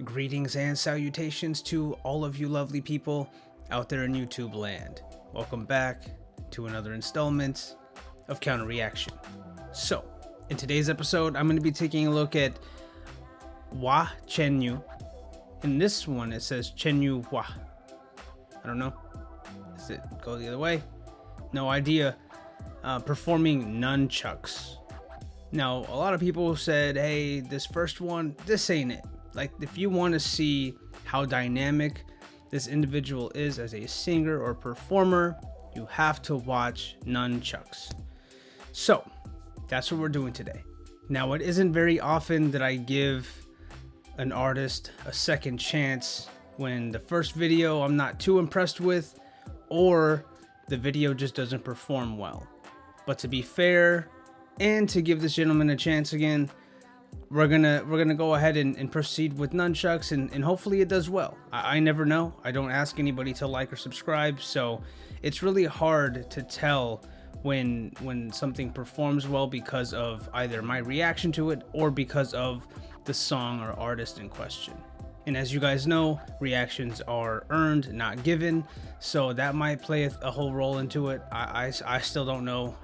Greetings and salutations to all of you lovely people out there in YouTube land. Welcome back to another installment of Counter Reaction. So, in today's episode, I'm going to be taking a look at Hua Chenyu. In this one, it says Chenyu Hua. I don't know. Does it go the other way? No idea. Performing Nunchucks. Now, a lot of people said, hey, this first one, this ain't it. Like, if you want to see how dynamic this individual is as a singer or performer, you have to watch Nunchucks. So, that's what we're doing today. Now, it isn't very often that I give an artist a second chance when the first video I'm not too impressed with, or the video just doesn't perform well. But to be fair, and to give this gentleman a chance again, we're gonna go ahead and proceed with Nunchucks, and hopefully it does well. I never know. I don't ask anybody to like or subscribe, so it's really hard to tell when something performs well because of either my reaction to it or because of the song or artist in question. And as you guys know, reactions are earned, not given, so that might play a whole role into it. I still don't know.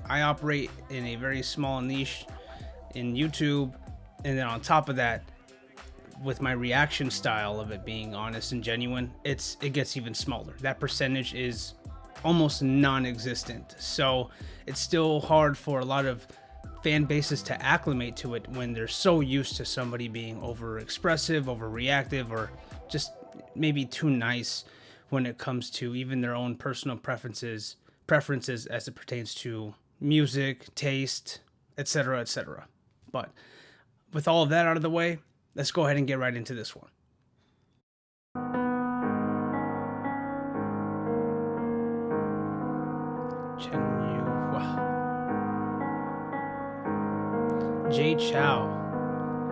I operate in a very small niche in YouTube, and then on top of that, with my reaction style of it being honest and genuine, it gets even smaller. That percentage is almost non-existent, so it's still hard for a lot of fan bases to acclimate to it when they're so used to somebody being over expressive, overreactive, or just maybe too nice when it comes to even their own personal preferences as it pertains to music, taste, etc., etc. But with all of that out of the way, let's go ahead and get right into this one. Chenyu Hua. Jay Chow.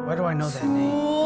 Why do I know that name?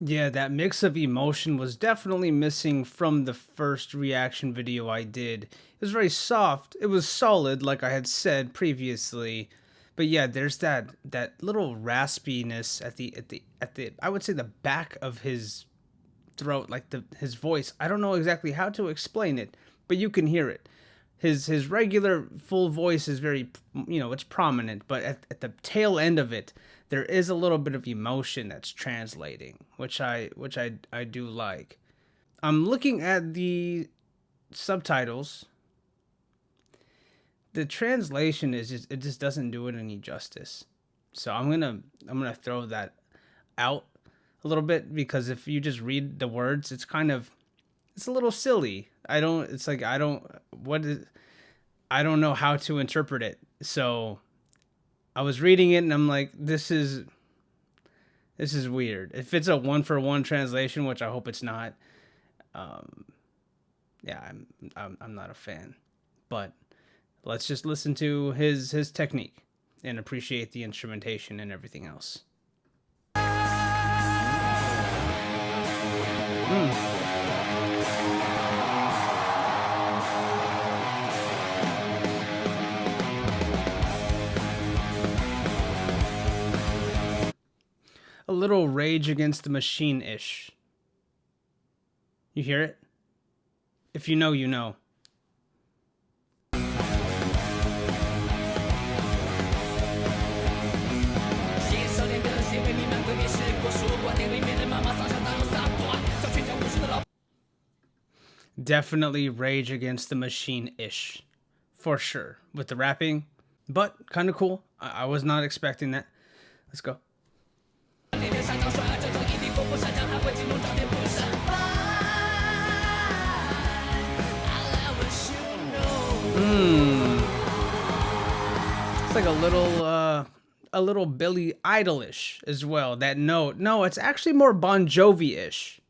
'Yeah, that mix of emotion was definitely missing from the first reaction video I did. It was very soft. It was solid, like I had said previously. But yeah, there's that little raspiness at the I would say the back of his throat, like his voice. I don't know exactly how to explain it, but you can hear it. His regular full voice is very, it's prominent, but at the tail end of it, there is a little bit of emotion that's translating, which I do like. I'm looking at the subtitles. The translation it just doesn't do it any justice. So I'm gonna throw that out a little bit, because if you just read the words, it's a little silly. I don't know how to interpret it. So I was reading it and I'm like, this is weird. If it's a 1-for-1 translation, which I hope it's not, yeah, I'm not a fan. But let's just listen to his technique and appreciate the instrumentation and everything else. A little Rage Against the Machine-ish. You hear it? If you know, you know. Definitely Rage Against the Machine-ish. For sure. With the rapping. But kind of cool. I was not expecting that. Let's go. It's like a little Billy Idol-ish as well. That note. No, it's actually more Bon Jovi-ish.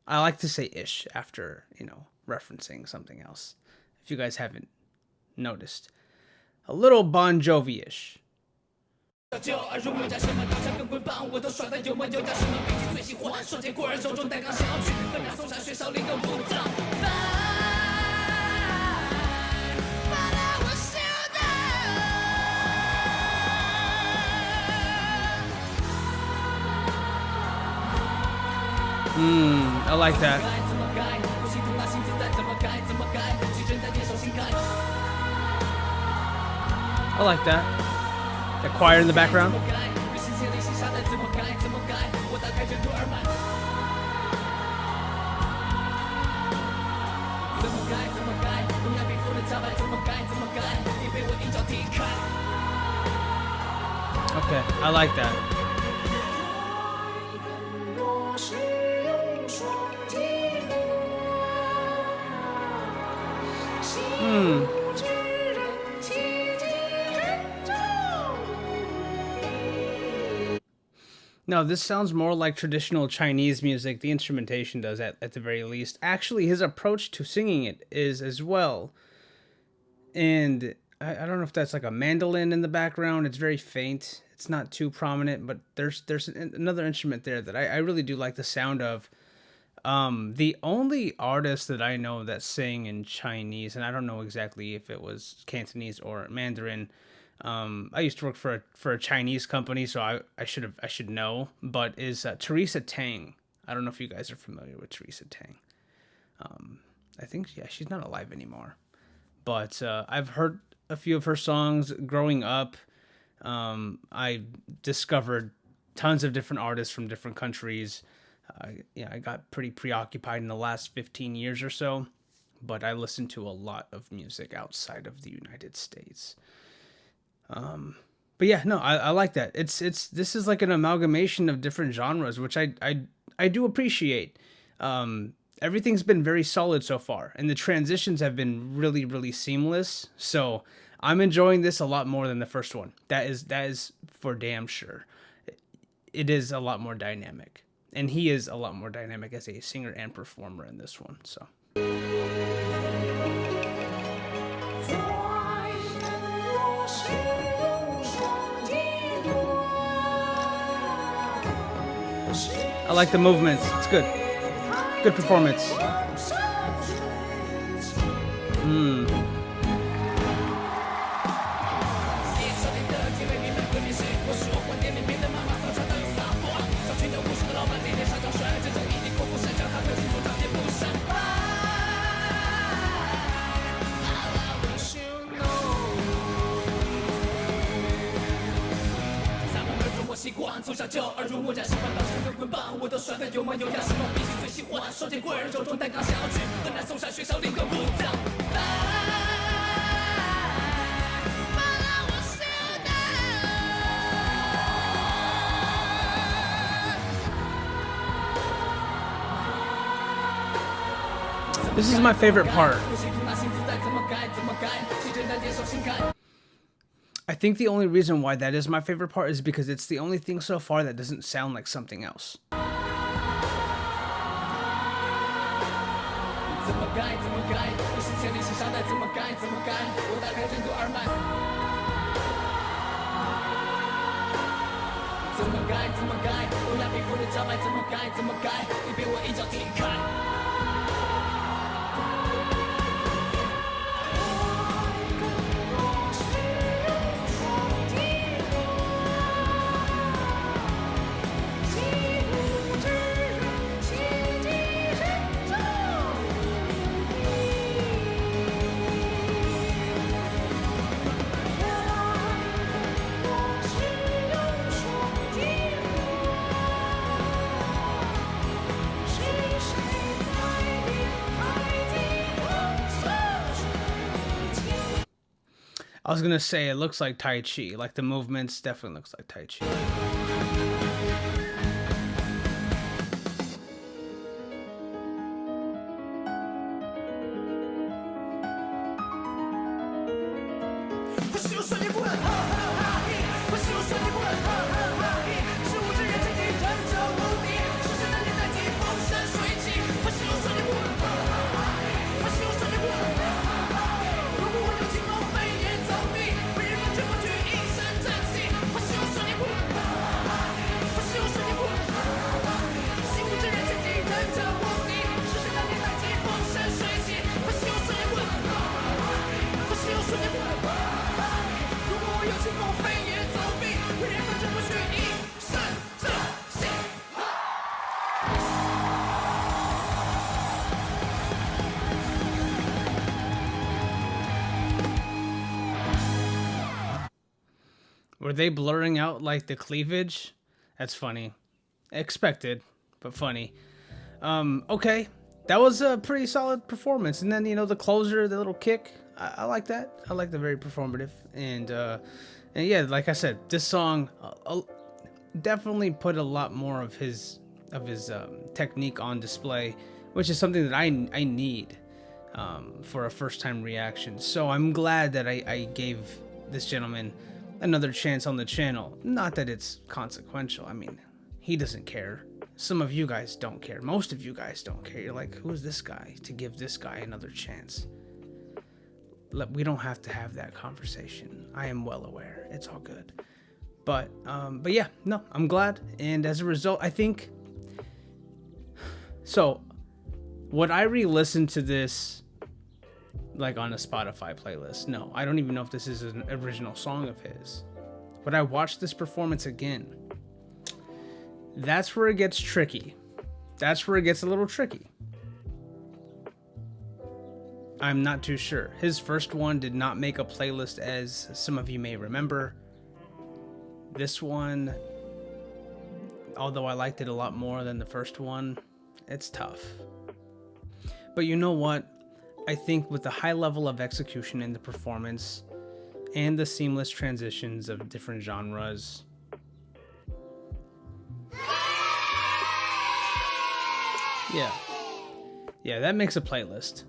I like to say ish after, referencing something else. If you guys haven't noticed. A little Bon Jovi-ish. I like that. I like that. The choir in the background. Okay, I like that. No, this sounds more like traditional Chinese music. The instrumentation does at the very least. Actually, his approach to singing it is as well. And I don't know if that's like a mandolin in the background. It's very faint. It's not too prominent, but there's another instrument there that I really do like the sound of. The only artist that I know that sang in Chinese, and I don't know exactly if it was Cantonese or Mandarin. I used to work for a Chinese company, so I should know, but is Teresa Tang. I don't know if you guys are familiar with Teresa Tang. I think she's not alive anymore, but I've heard a few of her songs growing up. I discovered tons of different artists from different countries. I got pretty preoccupied in the last 15 years or so, but I listened to a lot of music outside of the United States. But yeah, no, I like that. This is like an amalgamation of different genres, which I do appreciate. Everything's been very solid so far, and the transitions have been really, really seamless. So I'm enjoying this a lot more than the first one. That is for damn sure. It is a lot more dynamic, and he is a lot more dynamic as a singer and performer in this one. So. I like the movements. It's good. Good performance. This is my favorite part. I think the only reason why that is my favorite part is because it's the only thing so far that doesn't sound like something else. I was gonna say it looks like Tai Chi, like the movements definitely looks like Tai Chi. Were they blurring out like the cleavage? That's funny. Expected, but funny. Okay. That was a pretty solid performance. And then, you know, the closer, the little kick, I like that. I like the very performative. And yeah, like I said, this song definitely put a lot more of his technique on display, which is something that I need for a first time reaction. So I'm glad that I gave this gentleman another chance on the channel. Not that it's consequential. I mean, he doesn't care. Some of you guys don't care. Most of you guys don't care. You're like, who's this guy to give this guy another chance? We don't have to have that conversation. I am well aware. It's all good. But yeah, no, I'm glad. And as a result, I think, so would I re-listen to this like on a Spotify playlist? No, I don't even know if this is an original song of his. But I watched this performance again. That's where it gets tricky. That's where it gets a little tricky. I'm not too sure. His first one did not make a playlist, as some of you may remember. This one, although I liked it a lot more than the first one, it's tough. But you know what? I think with the high level of execution in the performance and the seamless transitions of different genres, yeah, that makes a playlist.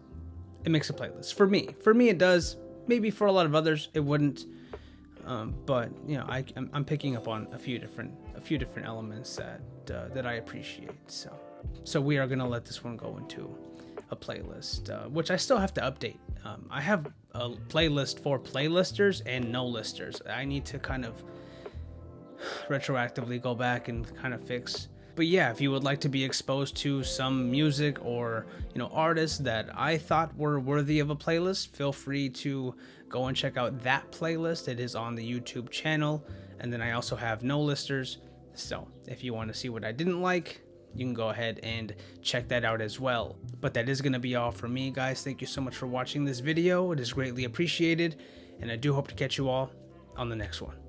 It makes a playlist for me. For me, it does. Maybe for a lot of others, it wouldn't. But you know, I'm picking up on a few different elements that I appreciate. So we are gonna let this one go into a playlist, which I still have to update. I have a playlist for playlisters and no listers. I need to kind of retroactively go back and kind of fix. But yeah, if you would like to be exposed to some music or, you know, artists that I thought were worthy of a playlist, feel free to go and check out that playlist. It is on the YouTube channel. And then I also have no listers. So if you want to see what I didn't like, you can go ahead and check that out as well. But that is going to be all from me, guys. Thank you so much for watching this video. It is greatly appreciated. And I do hope to catch you all on the next one.